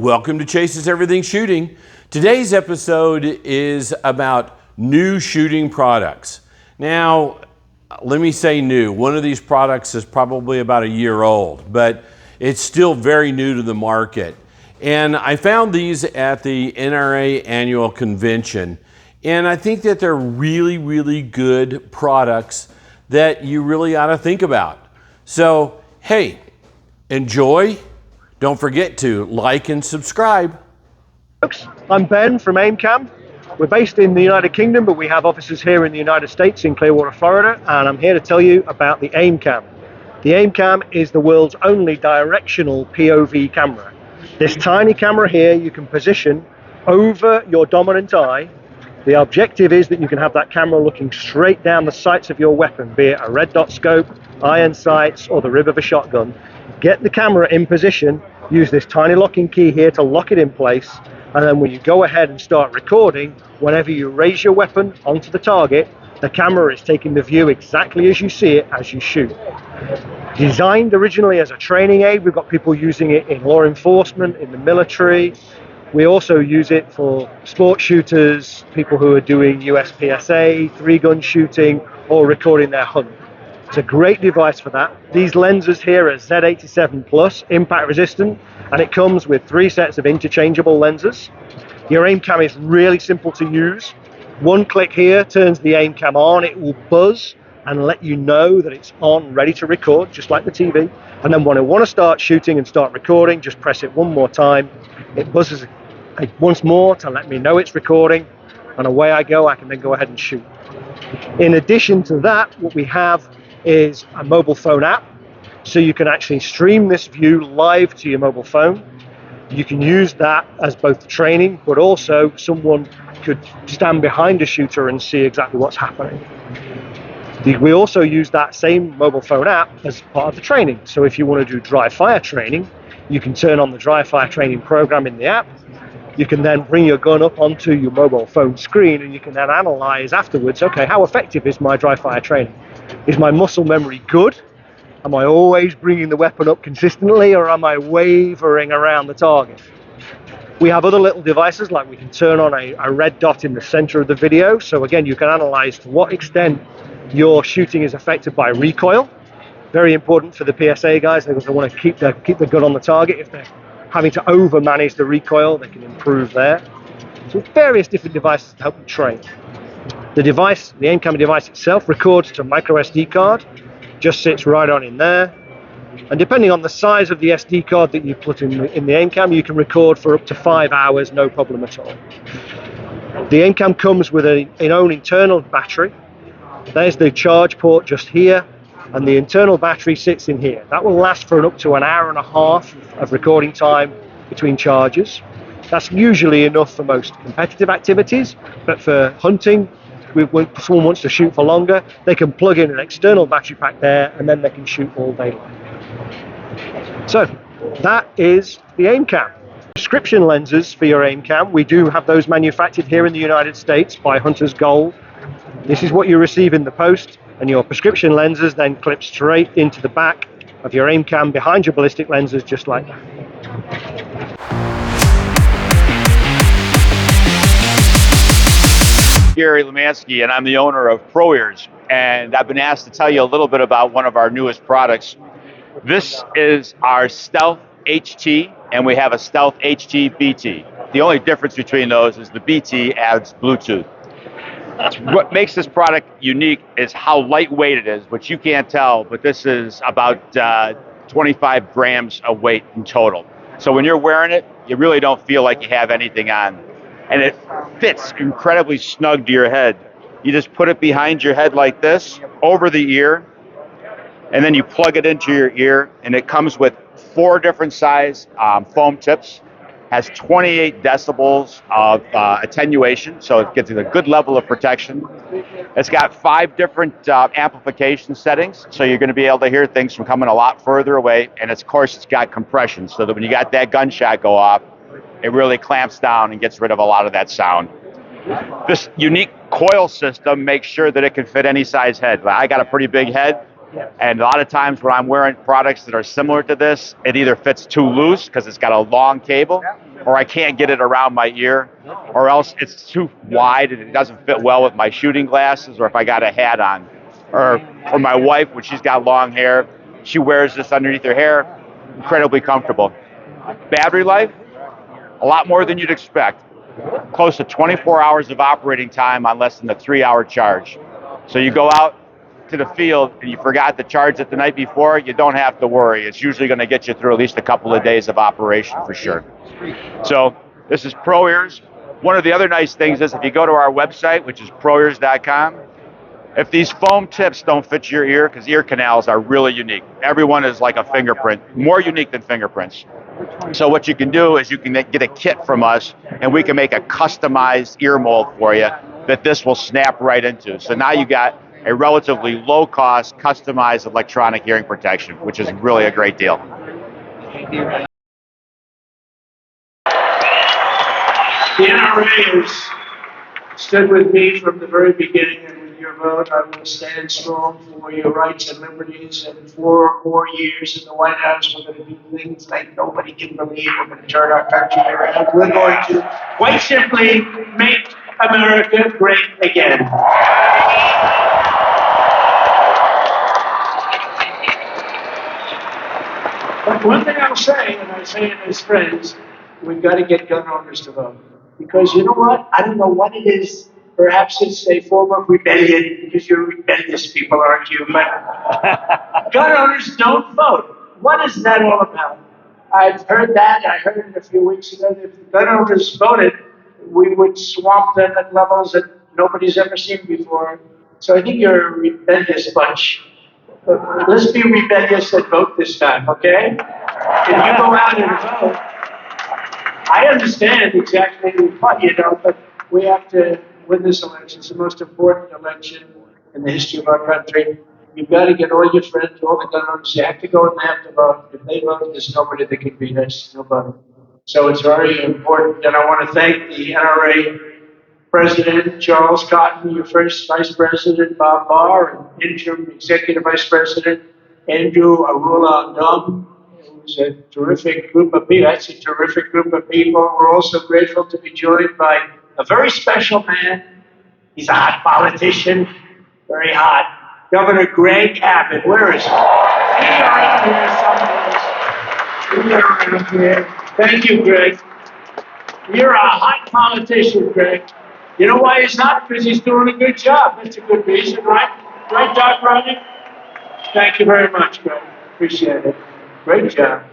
Welcome to Chase's Everything Shooting. Today's episode is about new shooting products. Now, let me say new. One of these products is probably about a year old, but it's still very new to the market. And I found these at the NRA annual convention, and I think that they're really, really good products that you really ought to think about. So, hey, enjoy. Don't forget to like and subscribe. Folks, I'm Ben from AimCam. We're based in the United Kingdom, but we have offices here in the United States in Clearwater, Florida, and I'm here to tell you about the AimCam. The AimCam is the world's only directional POV camera. This tiny camera here you can position over your dominant eye. The objective is that you can have that camera looking straight down the sights of your weapon, be it a red dot scope, iron sights, or the rib of a shotgun. Get the camera in position, use this tiny locking key here to lock it in place, and then when you go ahead and start recording, whenever you raise your weapon onto the target, the camera is taking the view exactly as you see it as you shoot. Designed originally as a training aid, we've got people using it in law enforcement, in the military. We also use it for sport shooters, people who are doing USPSA, three-gun shooting, or recording their hunt. It's a great device for that. These lenses here are Z87 Plus, impact resistant, and it comes with 3 sets of interchangeable lenses. Your AimCam is really simple to use. One click here turns the AimCam on. It will buzz and let you know that it's on, ready to record, just like the TV. And then when I want to start shooting and start recording, just press it one more time. It buzzes once more to let me know it's recording, and away I go. I can then go ahead and shoot. In addition to that, what we have is a mobile phone app, so you can actually stream this view live to your mobile phone. You can use that as both training, but also someone could stand behind a shooter and see exactly what's happening. We also use that same mobile phone app as part of the training. So if you want to do dry fire training, you can turn on the dry fire training program in the app. You can then bring your gun up onto your mobile phone screen, and you can then analyze afterwards, okay, how effective is my dry fire training? Is my muscle memory good? Am I always bringing the weapon up consistently, or am I wavering around the target? We have other little devices, like we can turn on a red dot in the center of the video. So again, you can analyze to what extent your shooting is affected by recoil. Very important for the PSA guys, because they want to keep the gun on the target. If they're having to over manage the recoil, they can improve there. So various different devices to help you train. The device, the AimCam device itself, records to micro SD card, just sits right on in there. And depending on the size of the SD card that you put in the AimCam, you can record for up to 5 hours, no problem at all. The AimCam comes with an own internal battery. There's the charge port just here, and the internal battery sits in here. That will last for up to an hour and a half of recording time between charges. That's usually enough for most competitive activities, but for hunting, if someone wants to shoot for longer, they can plug in an external battery pack there, and then they can shoot all day long. So that is the AimCam. Prescription lenses for your AimCam, we do have those manufactured here in the United States by Hunter's Gold. This is what you receive in the post, and your prescription lenses then clip straight into the back of your AimCam behind your ballistic lenses, just like that. Gary Lemansky, and I'm the owner of Pro Ears, and I've been asked to tell you a little bit about one of our newest products. This is our Stealth HT, and we have a Stealth HT BT. The only difference between those is the BT adds Bluetooth. What makes this product unique is how lightweight it is, which you can't tell, but this is about 25 grams of weight in total. So when you're wearing it, you really don't feel like you have anything on. And it fits incredibly snug to your head. You just put it behind your head like this, over the ear, and then you plug it into your ear, and it comes with 4 different size foam tips, has 28 decibels of attenuation, so it gets a good level of protection. It's got 5 different amplification settings, so you're going to be able to hear things from coming a lot further away, and of course it's got compression, so that when you got that gunshot go off, it really clamps down and gets rid of a lot of that sound. This unique coil system makes sure that it can fit any size head. I got a pretty big head, and a lot of times when I'm wearing products that are similar to this, it either fits too loose because it's got a long cable, or I can't get it around my ear, or else it's too wide and it doesn't fit well with my shooting glasses, or if I got a hat on. Or for my wife, when she's got long hair, she wears this underneath her hair, incredibly comfortable. Battery life, a lot more than you'd expect. Close to 24 hours of operating time on less than a 3-hour charge. So you go out to the field and you forgot to charge it the night before, you don't have to worry. It's usually going to get you through at least a couple of days of operation for sure. So this is ProEars. One of the other nice things is if you go to our website, which is proears.com, if these foam tips don't fit your ear, because ear canals are really unique. Everyone is like a fingerprint, more unique than fingerprints. So what you can do is you can get a kit from us, and we can make a customized ear mold for you that this will snap right into. So now you got a relatively low-cost, customized electronic hearing protection, which is really a great deal. The NRA has stood with me from the very beginning, and with your vote, I will stand strong for your rights and liberties. And 4 more years in the White House, we're going to do things like nobody can believe. We're going to turn our country around. We're going to, quite simply, make America great again. But one thing I'll say, and I say it as friends, we've got to get gun owners to vote. Because you know what? I don't know what it is. Perhaps it's a form of rebellion, because you're rebellious people, aren't you? But gun owners don't vote. What is that all about? I've heard that. I heard it a few weeks ago. If the gun owners voted, we would swamp them at levels that nobody's ever seen before. So I think you're a rebellious bunch. Let's be rebellious and vote this time, okay? If you go out and vote, I understand exactly what you know, but we have to win this election. It's the most important election in the history of our country. You've got to get all your friends, all the gun owners. You have to go and they have to vote. If they vote, there's nobody that can beat us. Nobody. So it's very important. And I want to thank the NRA President Charles Cotton, your first Vice President Bob Barr, and interim Executive Vice President Andrew Arula-Andong. It was a terrific group of people. That's a terrific group of people. We're also grateful to be joined by a very special man. He's a hot politician, very hot. Governor Greg Abbott. Where is he? He's around here somewhere. He's around here. Thank you, Greg. You're a hot politician, Greg. You know why he's not? Because he's doing a good job. That's a good reason, right? Right, Doc Rodney? Thank you very much, Greg. Appreciate it. Great job.